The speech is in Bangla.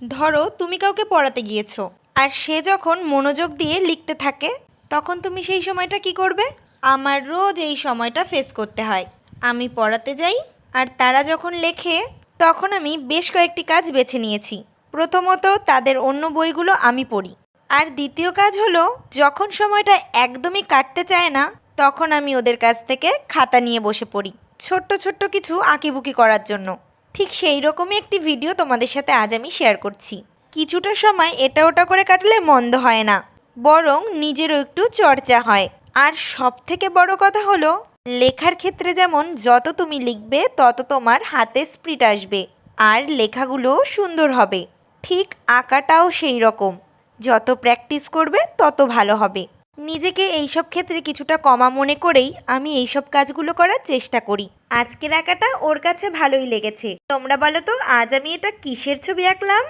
ধরো তুমি কাউকে পড়াতে গিয়েছো, আর সে যখন মনোযোগ দিয়ে লিখতে থাকে, তখন তুমি সেই সময়টা কি করবে? আমার রোজ এই সময়টা ফেস করতে হয়। আমি পড়াতে যাই, আর তারা যখন লেখে, তখন আমি বেশ কয়েকটি কাজ বেছে নিয়েছি। প্রথমত, তাদের অন্য বইগুলো আমি পড়ি। আর দ্বিতীয় কাজ হলো, যখন সময়টা একদমই কাটতে চায় না, তখন আমি ওদের কাছ থেকে খাতা নিয়ে বসে পড়ি, ছোট্ট ছোট্ট কিছু আঁকিবুকি করার জন্য। ঠিক সেই রকমই একটি ভিডিও তোমাদের সাথে আজ আমি শেয়ার করছি। কিছুটা সময় এটা ওটা করে কাটলে মন্দ হয় না, বরং নিজেরও একটু চর্চা হয়। আর সব থেকে বড় কথা হলো, লেখার ক্ষেত্রে যেমন যত তুমি লিখবে তত তোমার হাতে স্পিড আসবে, আর লেখাগুলোও সুন্দর হবে। ঠিক আঁকাটাও সেই রকম, যত প্র্যাকটিস করবে তত ভালো হবে। নিজেকে এইসব ক্ষেত্রে কিছুটা কমা মনে করেই আমি এইসব কাজগুলো করার চেষ্টা করি। আজকের আঁকাটা ওর কাছে ভালোই লেগেছে। তোমরা বলো তো, আজ আমি এটা কিসের ছবি আঁকলাম?